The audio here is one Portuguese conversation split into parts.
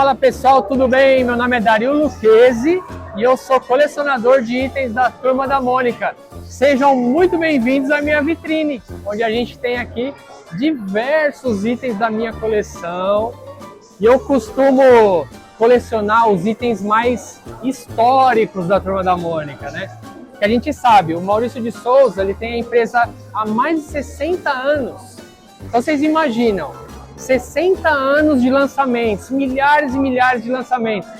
Fala pessoal, tudo bem? Meu nome é Dario Lucchesi e eu sou colecionador de itens da Turma da Mônica. Sejam muito bem-vindos à minha vitrine, onde a gente tem aqui diversos itens da minha coleção. E eu costumo colecionar os itens mais históricos da Turma da Mônica, né? Que a gente sabe, o Maurício de Souza, ele tem a empresa há mais de 60 anos. Então vocês imaginam, 60 anos de lançamentos, milhares e milhares de lançamentos.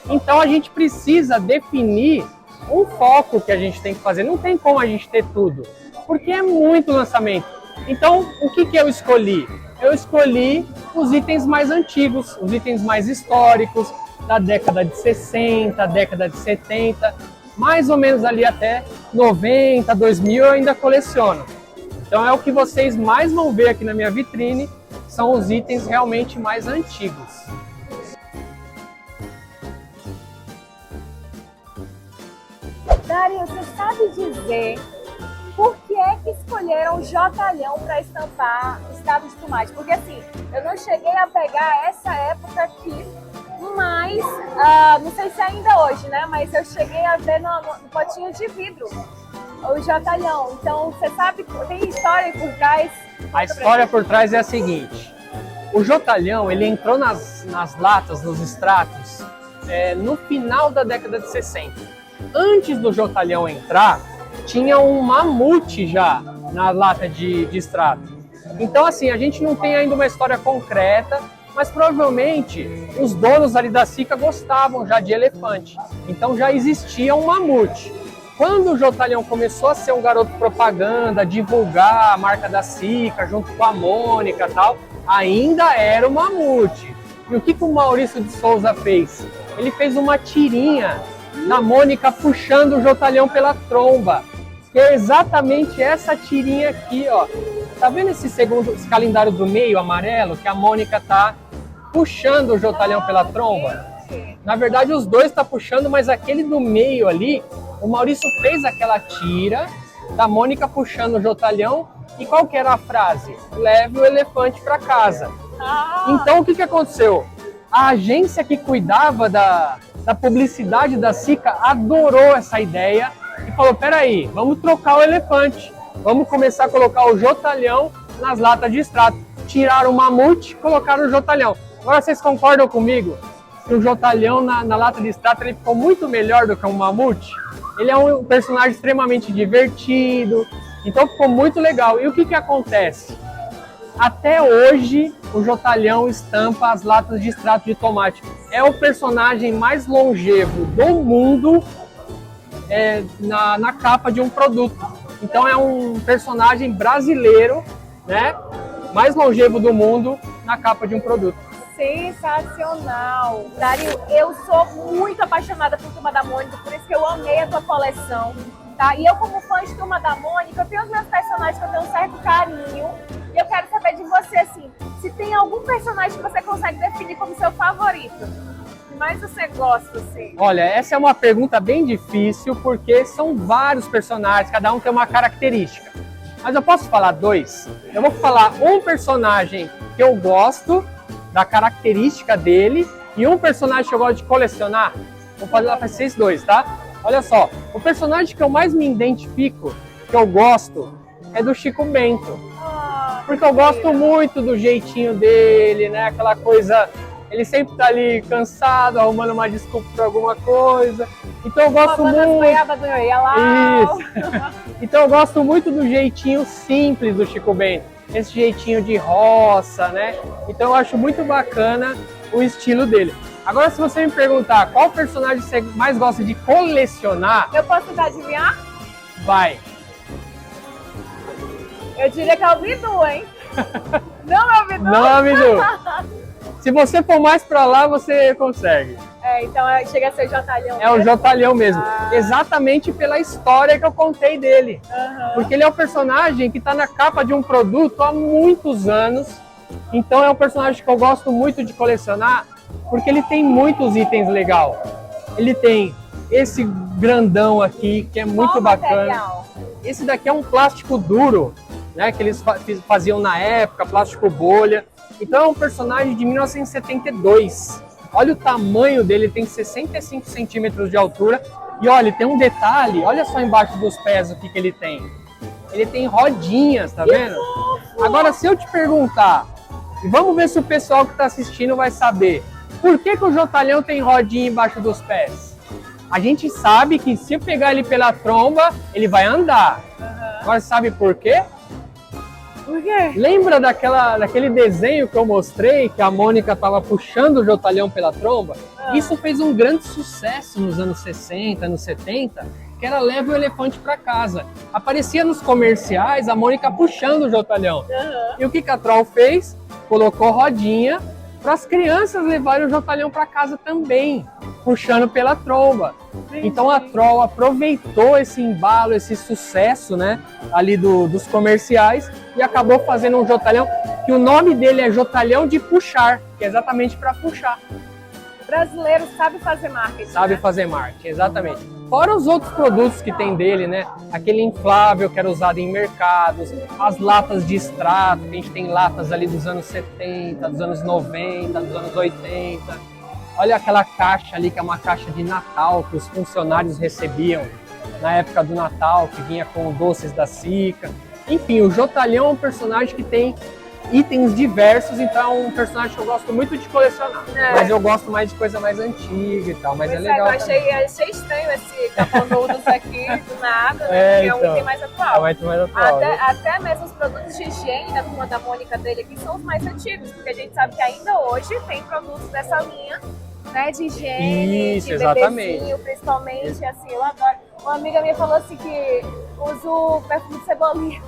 Então a gente precisa definir um foco que a gente tem que fazer. Não tem como a gente ter tudo, porque é muito lançamento. Então o que eu escolhi? Eu escolhi os itens mais antigos, os itens mais históricos, da década de 60, década de 70, mais ou menos ali até 90, 2000 eu ainda coleciono. Então é o que vocês mais vão ver aqui na minha vitrine, são os itens realmente mais antigos. Dario, você sabe dizer por que é que escolheram o Jotalhão para estampar Estado de Tomate? Porque assim, eu não cheguei a pegar essa época aqui, mas não sei se ainda hoje, né? Mas eu cheguei a ver no potinho de vidro o Jotalhão. Então, você sabe, tem história por trás? A história por trás é a seguinte: o Jotalhão, ele entrou nas latas, nos extratos, no final da década de 60. Antes do Jotalhão entrar, tinha um mamute já na lata de extrato. Então, assim, a gente não tem ainda uma história concreta, mas provavelmente os donos ali da Sica gostavam já de elefante. Então já existia um mamute. Quando o Jotalhão começou a ser um garoto propaganda, divulgar a marca da Sica junto com a Mônica e tal, ainda era o mamute. E o que o Maurício de Souza fez? Ele fez uma tirinha da Mônica puxando o Jotalhão pela tromba. Que é exatamente essa tirinha aqui, ó. Tá vendo esse calendário do meio amarelo que a Mônica tá puxando o Jotalhão pela tromba? Na verdade os dois tá puxando, mas aquele do meio ali, o Maurício fez aquela tira da Mônica puxando o Jotalhão. E qual que era a frase? Leve o elefante para casa. Então o que aconteceu? A agência que cuidava da publicidade da Sica adorou essa ideia e falou: peraí, vamos trocar o elefante, vamos começar a colocar o Jotalhão nas latas de extrato. Tiraram o mamute, colocaram o Jotalhão. Agora vocês concordam comigo que o Jotalhão na lata de extrato ele ficou muito melhor do que um mamute? Ele é um personagem extremamente divertido, então ficou muito legal. E o que acontece? Até hoje o Jotalhão estampa as latas de extrato de tomate. É o personagem mais longevo do mundo na capa de um produto. Então é um personagem brasileiro, né, mais longevo do mundo na capa de um produto. Sensacional! Dario, eu sou muito apaixonada por Turma da Mônica, por isso que eu amei a tua coleção, tá? E eu, como fã de Turma da Mônica, eu tenho os meus personagens que eu tenho um certo carinho. E eu quero saber de você, assim, se tem algum personagem que você consegue definir como seu favorito. O que mais você gosta, assim? Olha, essa é uma pergunta bem difícil, porque são vários personagens, cada um tem uma característica. Mas eu posso falar dois? Eu vou falar um personagem que eu gosto, da característica dele, e um personagem que eu gosto de colecionar. Vou fazer lá para vocês dois, tá? Olha só, o personagem que eu mais me identifico, que eu gosto, é do Chico Bento. Porque eu gosto muito do jeitinho dele, né? Aquela coisa, ele sempre tá ali cansado, arrumando uma desculpa para alguma coisa. Então eu gosto muito. Isso. Então eu gosto muito do jeitinho simples do Chico Bento. Esse jeitinho de roça, né? Então eu acho muito bacana o estilo dele. Agora, se você me perguntar qual personagem você mais gosta de colecionar... Eu posso tentar adivinhar? Vai. Eu diria que é o Bidu, hein? Não é o Bidu? Não é o Bidu. Se você for mais pra lá, você consegue. Então chega a ser o Jotalhão. É o Jotalhão mesmo. Exatamente pela história que eu contei dele. Porque ele é um personagem que tá na capa de um produto há muitos anos. Então é um personagem que eu gosto muito de colecionar, porque ele tem muitos itens legais. Ele tem esse grandão aqui, que é muito bacana. Material? Esse daqui é um plástico duro, né, que eles faziam na época, plástico bolha. Então é um personagem de 1972. Olha o tamanho dele, tem 65 centímetros de altura. E olha, tem um detalhe, olha só embaixo dos pés o que ele tem. Ele tem rodinhas, tá vendo? Agora, se eu te perguntar, e vamos ver se o pessoal que está assistindo vai saber, por que o jotalhão tem rodinha embaixo dos pés? A gente sabe que se eu pegar ele pela tromba, ele vai andar. Agora, sabe por quê? Por quê? Lembra daquele desenho que eu mostrei, que a Mônica estava puxando o jotalhão pela tromba? Isso fez um grande sucesso nos anos 60, anos 70, que era Leva o Elefante para Casa. Aparecia nos comerciais a Mônica puxando o jotalhão. E o que a Troll fez? Colocou rodinha para as crianças levarem o jotalhão para casa também, puxando pela tromba. Então a Troll aproveitou esse embalo, esse sucesso, né, ali dos comerciais e acabou fazendo um jotalhão que o nome dele é jotalhão de puxar, que é exatamente para puxar. O brasileiro sabe fazer marketing. Sabe fazer marketing, exatamente. Fora os outros produtos que tem dele, né? Aquele inflável que era usado em mercados, as latas de extrato, que a gente tem latas ali dos anos 70, dos anos 90, dos anos 80. Olha aquela caixa ali, que é uma caixa de Natal que os funcionários recebiam na época do Natal, que vinha com doces da Sica. Enfim, o jotalhão é um personagem que tem itens diversos, então é um personagem que eu gosto muito de colecionar. Mas eu gosto mais de coisa mais antiga e tal, mas é legal. Eu achei estranho esse caponudos aqui, do nada, né? Porque então, é um item mais atual. É um item mais atual. Até mesmo os produtos de higiene da Turma da Mônica dele aqui são os mais antigos, porque a gente sabe que ainda hoje tem produtos dessa linha, né, de higiene, Isso, de exatamente. bebezinho, principalmente, assim, eu adoro. Uma amiga minha falou assim que usa o perfume de Cebolinha.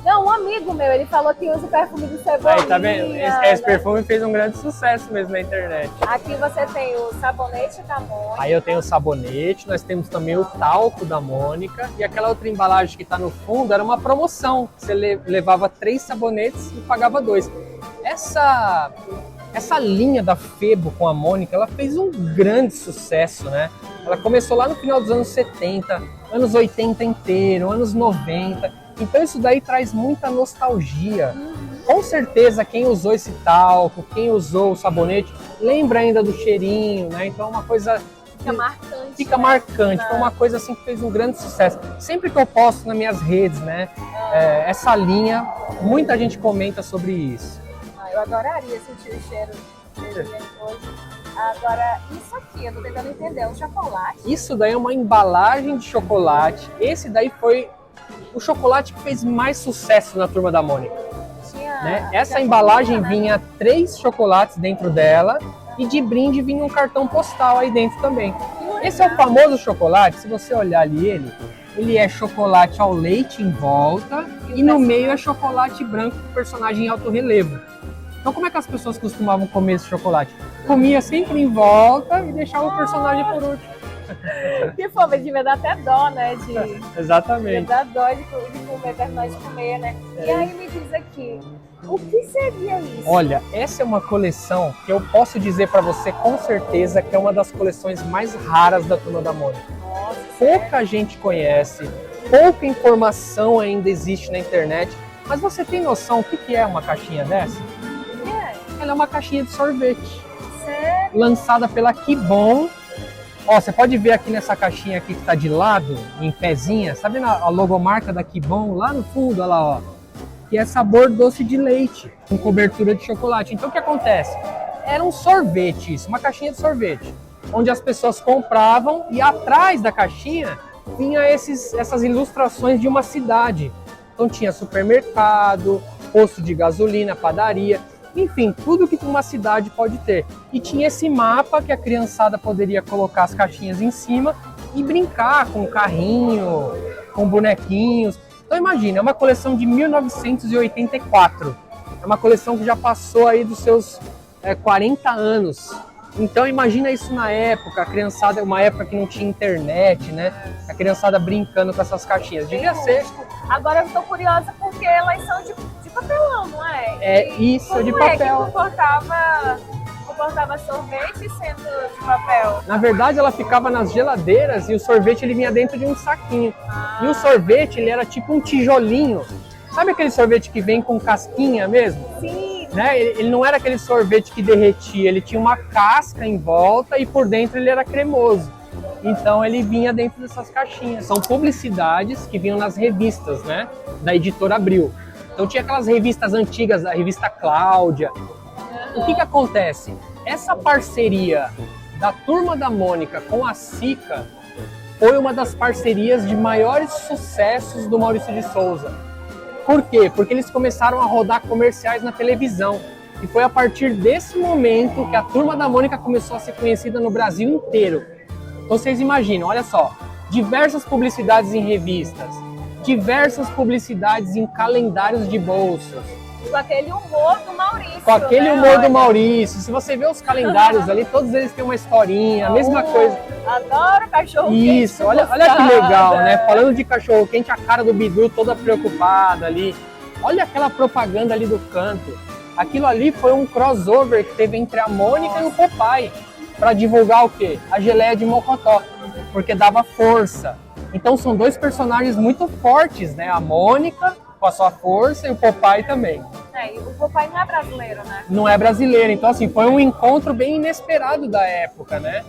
Não, um amigo meu, ele falou que usa o perfume de Cebolinha. Aí, tá vendo? Esse perfume fez um grande sucesso mesmo na internet. Aqui você tem o sabonete da Mônica. Aí eu tenho o sabonete, nós temos também o talco da Mônica. E aquela outra embalagem que tá no fundo era uma promoção. Você levava 3 sabonetes e pagava 2. Essa linha da Febo com a Mônica, ela fez um grande sucesso, né? Ela começou lá no final dos anos 70, anos 80 inteiro, anos 90. Então isso daí traz muita nostalgia. Com certeza quem usou esse talco, quem usou o sabonete, lembra ainda do cheirinho, né? Então é uma coisa... Fica marcante. Fica marcante, foi uma coisa assim que fez um grande sucesso. Sempre que eu posto nas minhas redes, né? Essa linha, muita gente comenta sobre isso. Eu adoraria sentir o cheiro dele hoje. Agora, isso aqui, eu tô tentando entender, é um chocolate? Isso daí é uma embalagem de chocolate. Esse daí foi o chocolate que fez mais sucesso na Turma da Mônica. Né? Essa embalagem vinha 3 chocolates dentro dela e de brinde vinha um cartão postal aí dentro também. Esse é o famoso chocolate, se você olhar ali ele é chocolate ao leite em volta e no meio é chocolate branco com personagem em alto relevo. Então como é que as pessoas costumavam comer esse chocolate? Comia sempre em volta e deixava o personagem por último. Que fome, devia dar até dó, né? Exatamente. Devia dar dó de comer, terminar de comer, né? E aí me diz aqui, o que seria isso? Olha, essa é uma coleção que eu posso dizer para você com certeza que é uma das coleções mais raras da Turma da Mônica. Nossa, pouca gente conhece, pouca informação ainda existe na internet, mas você tem noção o que é uma caixinha dessa? Ela é uma caixinha de sorvete. Sério? Lançada pela Kibon. Ó, você pode ver aqui nessa caixinha aqui que tá de lado, em pezinha, tá vendo a logomarca da Kibon lá no fundo, olha lá, ó. Que é sabor doce de leite, com cobertura de chocolate. Então o que acontece? Era um sorvete isso, uma caixinha de sorvete, onde as pessoas compravam e atrás da caixinha vinha essas ilustrações de uma cidade. Então tinha supermercado, posto de gasolina, padaria, enfim, tudo que uma cidade pode ter. E tinha esse mapa que a criançada poderia colocar as caixinhas em cima e brincar com carrinho, com bonequinhos. Então imagina, é uma coleção de 1984. É uma coleção que já passou aí dos seus 40 anos. Então imagina isso na época, a criançada, uma época que não tinha internet, né? A criançada brincando com essas caixinhas. Devia ser. Agora eu tô curiosa porque elas são de papelão, não é? Isso, de papel. Que comportava sorvete sendo de papel? Na verdade, ela ficava nas geladeiras e o sorvete ele vinha dentro de um saquinho. E o sorvete ele era tipo um tijolinho. Sabe aquele sorvete que vem com casquinha mesmo? Sim. né? Ele não era aquele sorvete que derretia, ele tinha uma casca em volta e por dentro ele era cremoso. Então ele vinha dentro dessas caixinhas. São publicidades que vinham nas revistas, né? Da editora Abril. Então tinha aquelas revistas antigas, a revista Cláudia. O que acontece? Essa parceria da Turma da Mônica com a Sica foi uma das parcerias de maiores sucessos do Maurício de Souza. Por quê? Porque eles começaram a rodar comerciais na televisão. E foi a partir desse momento que a Turma da Mônica começou a ser conhecida no Brasil inteiro. Então vocês imaginam, olha só, diversas publicidades em revistas, diversas publicidades em calendários de bolsos. Com aquele humor do Maurício. Com aquele né? humor do Maurício. Se você vê os calendários ali, todos eles têm uma historinha, a mesma coisa. Adoro cachorro quente. Isso, olha que legal, né? Falando de cachorro quente, a cara do Bidu toda preocupada ali. Olha aquela propaganda ali do canto. Aquilo ali foi um crossover que teve entre a Mônica e o Popeye. Para divulgar o quê? A geleia de mocotó. Porque dava força. Então são dois personagens muito fortes, né? A Mônica com a sua força e o Popeye também. E o Popeye não é brasileiro, né? Não é brasileiro, então assim, foi um encontro bem inesperado da época, né?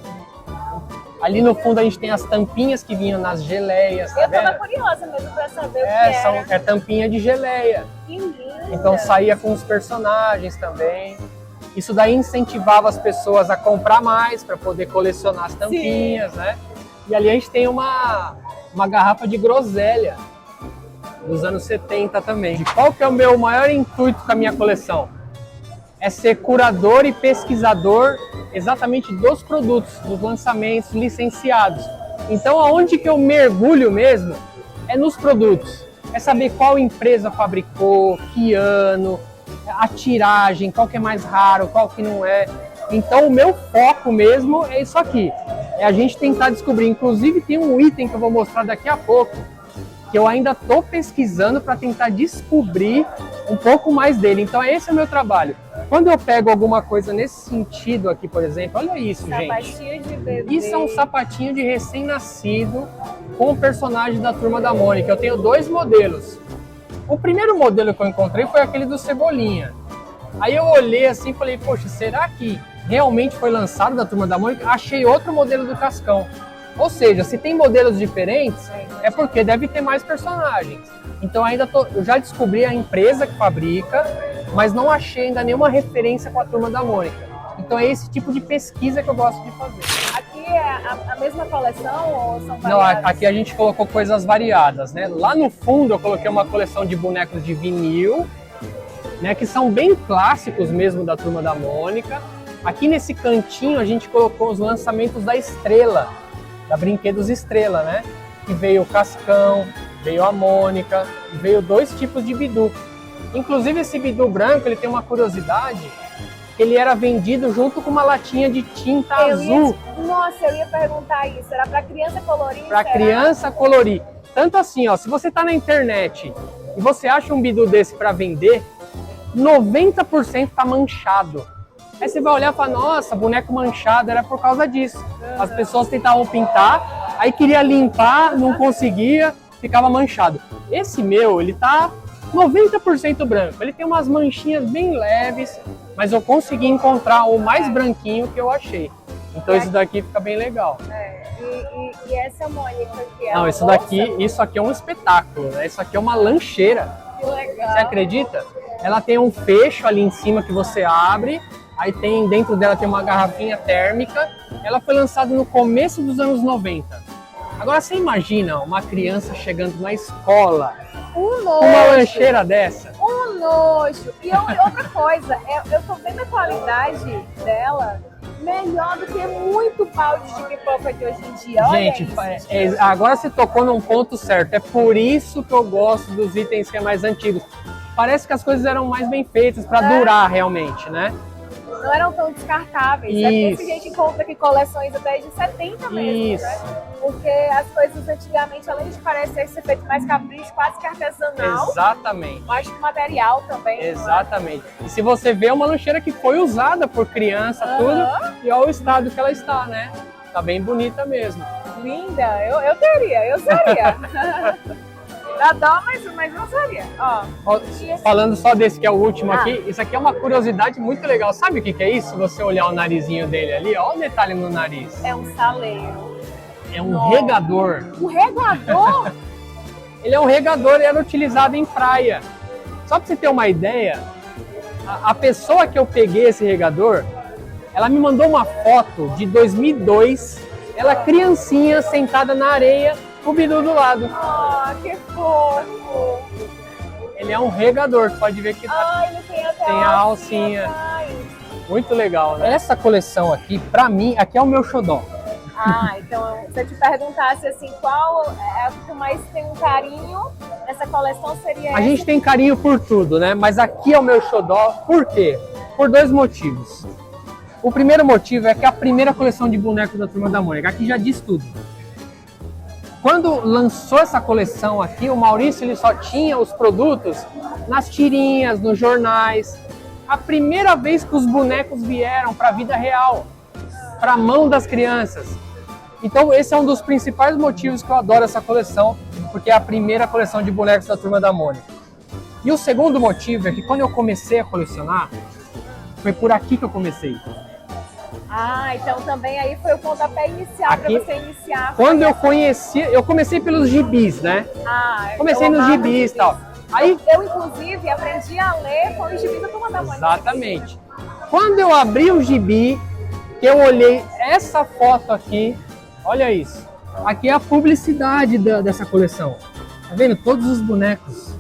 Ali no fundo a gente tem as tampinhas que vinham nas geleias, tá Eu tava vendo? curiosa mesmo pra saber o que era. É tampinha de geleia. Que linda. Então saía com os personagens também. Isso daí incentivava as pessoas a comprar mais para poder colecionar as tampinhas, né? E ali a gente tem uma garrafa de groselha dos anos 70 também. E qual que é o meu maior intuito com a minha coleção? É ser curador e pesquisador exatamente dos produtos, dos lançamentos licenciados. Então aonde que eu mergulho mesmo é nos produtos. É saber qual empresa fabricou, que ano, a tiragem, qual que é mais raro, qual que não é. Então o meu foco mesmo é isso aqui. É a gente tentar descobrir. Inclusive tem um item que eu vou mostrar daqui a pouco, que eu ainda estou pesquisando para tentar descobrir um pouco mais dele. Então esse é o meu trabalho. Quando eu pego alguma coisa nesse sentido aqui, por exemplo, olha isso, gente. Sapatinho de bebê. Isso é um sapatinho de recém-nascido com o personagem da Turma da Mônica. Eu tenho dois modelos. O primeiro modelo que eu encontrei foi aquele do Cebolinha. Aí eu olhei assim e falei, poxa, será que realmente foi lançado da Turma da Mônica? Achei outro modelo do Cascão. Ou seja, se tem modelos diferentes, é porque deve ter mais personagens. Então eu já descobri a empresa que fabrica, mas não achei ainda nenhuma referência com a Turma da Mônica. Então é esse tipo de pesquisa que eu gosto de fazer. Aqui é a mesma coleção ou são Não, variadas? aqui a gente colocou coisas variadas, né? Lá no fundo eu coloquei uma coleção de bonecos de vinil, né, que são bem clássicos mesmo da Turma da Mônica. Aqui nesse cantinho a gente colocou os lançamentos da Estrela, da Brinquedos Estrela, né? Que veio o Cascão, veio a Mônica, veio dois tipos de Bidu. Inclusive esse Bidu branco, ele tem uma curiosidade, que ele era vendido junto com uma latinha de tinta azul. Nossa, eu ia perguntar isso, era para criança colorir? Para criança colorir. Tanto assim, ó, se você tá na internet e você acha um Bidu desse para vender, 90% tá manchado. Aí você vai olhar e falar, nossa, boneco manchado, era por causa disso. As pessoas tentavam pintar, aí queria limpar, não conseguia, ficava manchado. Esse meu, ele tá 90% branco. Ele tem umas manchinhas bem leves, mas eu consegui encontrar o mais branquinho que eu achei. Então esse daqui fica bem legal. E essa Mônica que é? Não, isso aqui é um espetáculo, né? Isso aqui é uma lancheira. Que legal. Você acredita? Ela tem um fecho ali em cima que você abre, aí dentro dela tem uma garrafinha térmica. Ela foi lançada no começo dos anos 90. Agora você imagina uma criança chegando na escola Um nojo. com uma lancheira dessa? Um nojo. E outra coisa, eu tô vendo a qualidade dela melhor do que muito balde de pipoca de hoje em dia. Olha Gente, isso, agora você tocou num ponto certo. É por isso que eu gosto dos itens que é mais antigos. Parece que as coisas eram mais bem feitas para durar realmente, né? Não eram tão descartáveis. É por isso que a gente encontra aqui coleções até de 70 mesmo, Isso. né? Porque as coisas antigamente, além de parecer ser feito mais capricho, quase que artesanal. Exatamente. Acho que material também. Exatamente. E se você vê, é uma lancheira que foi usada por criança, tudo, e olha o estado que ela está, né? Tá bem bonita mesmo. Linda, eu teria, eu seria. Dá dó, mas não usaria. Ó. Ó, falando só desse que é o último Ah. aqui, isso aqui é uma curiosidade muito legal. Sabe o que é isso? Se você olhar o narizinho dele ali, ó, olha o detalhe no nariz. É um saleiro. É um Nossa. regador. Um regador? Ele é um regador e era utilizado em praia. Só para você ter uma ideia, a pessoa que eu peguei esse regador, ela me mandou uma foto de 2002, ela criancinha sentada na areia, com o Bidu do lado. Ah, que fofo. Ele é um regador, pode ver que Ah, ele tem até tem a alcinha. atrás. Muito legal, né? Essa coleção aqui, pra mim, aqui é o meu xodó. Ah, então se eu te perguntasse assim, qual é o que tu mais tem um carinho nessa coleção, seria A gente tem carinho por tudo, né? Mas aqui é o meu xodó, por quê? Por dois motivos. O primeiro motivo é que é a primeira coleção de bonecos da Turma da Mônica. Aqui já diz tudo. Quando lançou essa coleção aqui, o Maurício ele só tinha os produtos nas tirinhas, nos jornais. A primeira vez que os bonecos vieram para a vida real, para a mão das crianças. Então esse é um dos principais motivos que eu adoro essa coleção, porque é a primeira coleção de bonecos da Turma da Mônica. E o segundo motivo é que quando eu comecei a colecionar, foi por aqui que eu comecei. Ah, então também aí foi o pontapé inicial para Aqui, você iniciar. Quando eu conheci, eu comecei pelos gibis, né? Ah, Comecei eu nos amava gibis e tal. Aí, eu, inclusive, aprendi a ler com os gibis da Turma da Mônica. exatamente. Quando eu abri o gibi, que eu olhei essa foto aqui, olha isso. Aqui é a publicidade dessa coleção. Tá vendo? Todos os bonecos.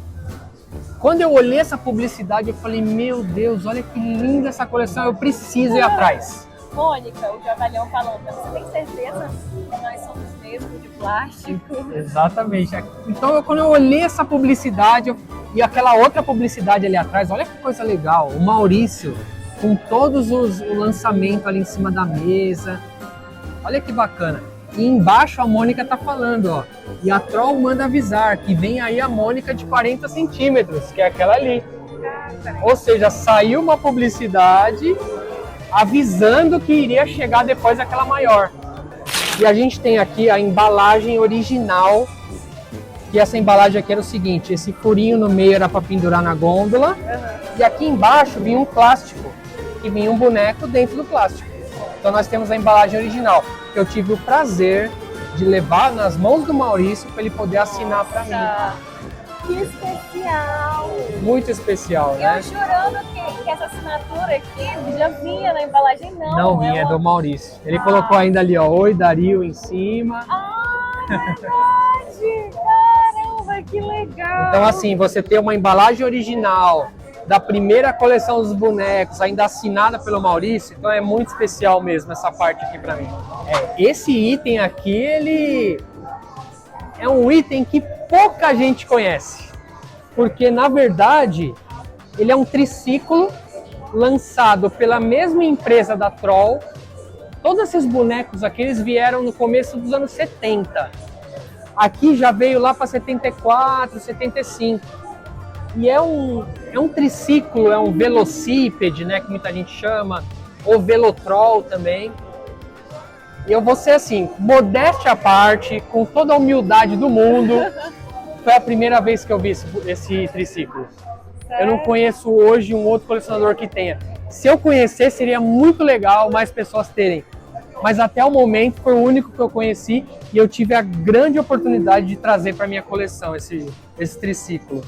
Quando eu olhei essa publicidade, eu falei, meu Deus, olha que linda essa coleção, eu preciso ir atrás. Mônica, o Jogalhão falando, você tem certeza que nós somos mesmo de plástico? Exatamente. Então, quando eu olhei essa publicidade e aquela outra publicidade ali atrás, olha que coisa legal. O Maurício, com todos o lançamento ali em cima da mesa. Olha que bacana. E embaixo a Mônica tá falando, ó. E a Troll manda avisar que vem aí a Mônica de 40 centímetros, que é aquela ali. Ou seja, saiu uma publicidade avisando que iria chegar depois aquela maior. E a gente tem aqui a embalagem original, que essa embalagem aqui era o seguinte, esse furinho no meio era para pendurar na gôndola, e aqui embaixo vinha um plástico, e vinha um boneco dentro do plástico. Então nós temos a embalagem original, que eu tive o prazer de levar nas mãos do Maurício para ele poder assinar para mim. Que especial! Muito especial, né? Eu jurando que essa assinatura aqui já vinha na embalagem, não. Não vinha, é do Maurício. Ele colocou ainda ali, ó, Oi Dario em cima. Ah, verdade! Caramba, que legal! Então assim, você ter uma embalagem original da primeira coleção dos bonecos, ainda assinada pelo Maurício, então é muito especial mesmo essa parte aqui pra mim. Esse item aqui, ele é um item que pouca gente conhece, porque na verdade ele é um triciclo lançado pela mesma empresa da Troll. Todos esses bonecos aqui eles vieram no começo dos anos 70. Aqui já veio lá para 74, 75. E é um triciclo, é um velocípede, né, que muita gente chama, ou velotrol também. E eu vou ser assim, modéstia à parte, com toda a humildade do mundo, foi a primeira vez que eu vi esse triciclo. Eu não conheço hoje um outro colecionador que tenha. Se eu conhecer, seria muito legal mais pessoas terem. Mas até o momento foi o único que eu conheci e eu tive a grande oportunidade de trazer para minha coleção esse triciclo.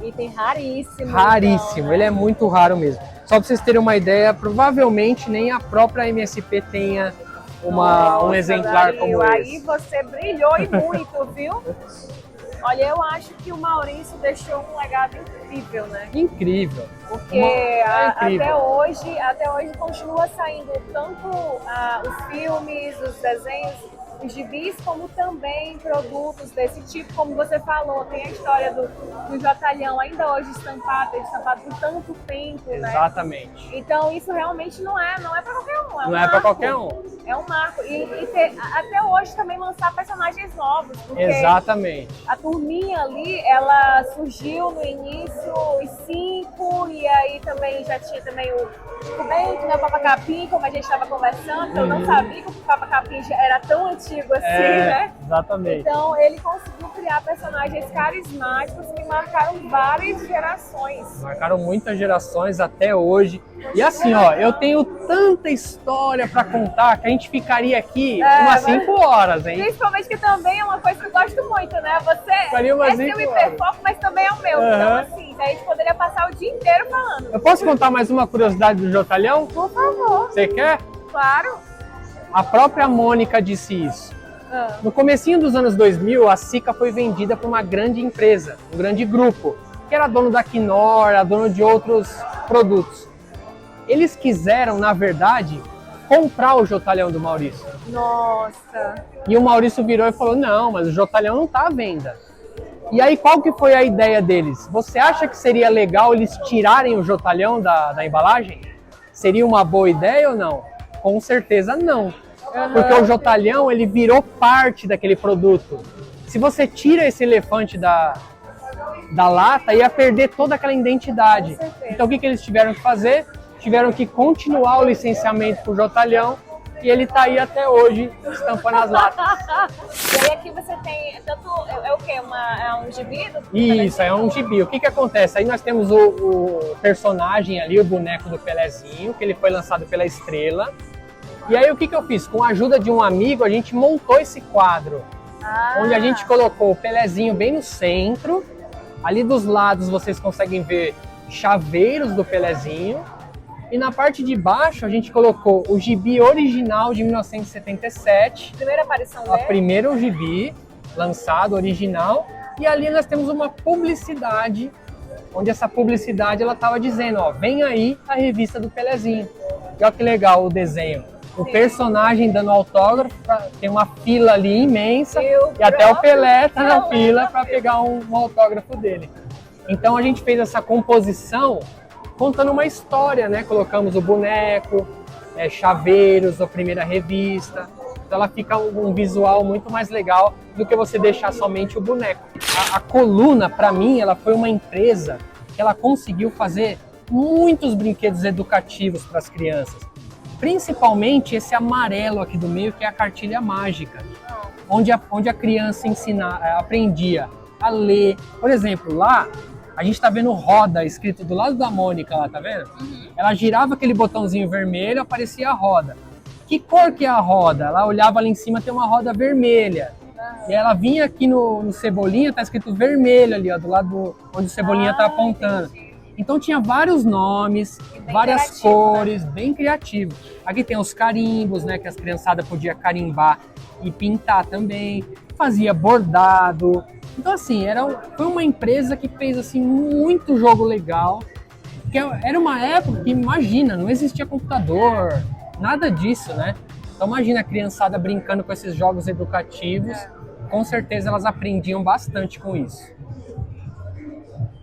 Item raríssimo. Raríssimo, então, né? ele é muito raro mesmo. Só para vocês terem uma ideia, provavelmente nem a própria MSP tenha um exemplar Dario, como aí esse. você brilhou e muito, viu? Olha, eu acho que o Maurício deixou um legado incrível, né? Incrível. Porque Incrível. até hoje continua saindo tanto os filmes, os desenhos, os gibis, como também produtos desse tipo, como você falou, tem a história do Jotalhão ainda hoje estampado por tanto tempo, né? Exatamente. Então isso realmente não é para qualquer um. Não é para qualquer um. É um marco. E até hoje também lançar personagens novos, porque Exatamente. a turminha ali, ela surgiu no início, os 5, e aí também já tinha também tipo, bem que não é Papacapim, como a gente estava conversando, eu não sabia que o Papacapim já era tão antigo assim, né? Exatamente. Então ele conseguiu criar personagens carismáticos que marcaram várias gerações. Marcaram muitas gerações até hoje. E assim, ó, eu tenho tanta história para contar que a gente ficaria aqui umas 5 horas, hein? Principalmente que também é uma coisa que eu gosto muito, né? Ficaria umas É seu 5 horas. hiperfoco, mas também é o meu. Então, assim, a gente poderia passar o dia inteiro falando. Eu posso contar mais uma curiosidade do Jotalhão? Por favor. Você quer? Claro. A própria Mônica disse isso. No comecinho dos anos 2000, a Sika foi vendida para uma grande empresa, um grande grupo, que era dono da Knorr, era dono de outros produtos. Eles quiseram, na verdade, comprar o Jotalhão do Maurício. Nossa. E o Maurício virou e falou, não, mas o Jotalhão não está à venda. E aí, qual que foi a ideia deles? Você acha que seria legal eles tirarem o Jotalhão da embalagem? Seria uma boa ideia ou não? Com certeza não. Porque o Jotalhão, ele virou parte daquele produto. Se você tira esse elefante da lata, ia perder toda aquela identidade. Então, o que eles tiveram que fazer? Tiveram que continuar o licenciamento para o Jotalhão e ele está aí até hoje, estampando as latas. E aí aqui você tem, tanto, é o quê? É um gibi? Isso, é um gibi. O que acontece? Aí nós temos o personagem ali, o boneco do Pelezinho, que ele foi lançado pela Estrela. E aí o que eu fiz? Com a ajuda de um amigo, a gente montou esse quadro, onde a gente colocou o Pelezinho bem no centro. Ali dos lados vocês conseguem ver chaveiros do Pelezinho. E na parte de baixo a gente colocou o gibi original de 1977. Primeira aparição A dele. primeiro gibi lançado, original. E ali nós temos uma publicidade, onde essa publicidade ela estava dizendo, ó, vem aí a revista do Pelezinho. E olha que legal o desenho. O personagem dando autógrafo, tem uma fila ali imensa e até o Pelé tá na fila para pegar um autógrafo dele. Então a gente fez essa composição contando uma história, né? Colocamos o boneco, chaveiros, a primeira revista. Então ela fica um visual muito mais legal do que você deixar somente o boneco. A Coluna, para mim, ela foi uma empresa que ela conseguiu fazer muitos brinquedos educativos para as crianças. Principalmente esse amarelo aqui do meio, que é a cartilha mágica, onde a criança aprendia a ler. Por exemplo, lá a gente está vendo roda escrito do lado da Mônica lá, tá vendo? Ela girava aquele botãozinho vermelho, aparecia a roda. Que cor que é a roda? Ela olhava ali em cima, tem uma roda vermelha. E ela vinha aqui no Cebolinha, tá escrito vermelho ali, ó, do lado onde o Cebolinha tá apontando. Então tinha vários nomes, várias cores, bem criativo. Aqui tem os carimbos, né, que as criançadas podiam carimbar e pintar também. Fazia bordado. Então assim, foi uma empresa que fez assim muito jogo legal. Porque era uma época que, imagina, não existia computador, nada disso, né? Então imagina a criançada brincando com esses jogos educativos. Com certeza elas aprendiam bastante com isso.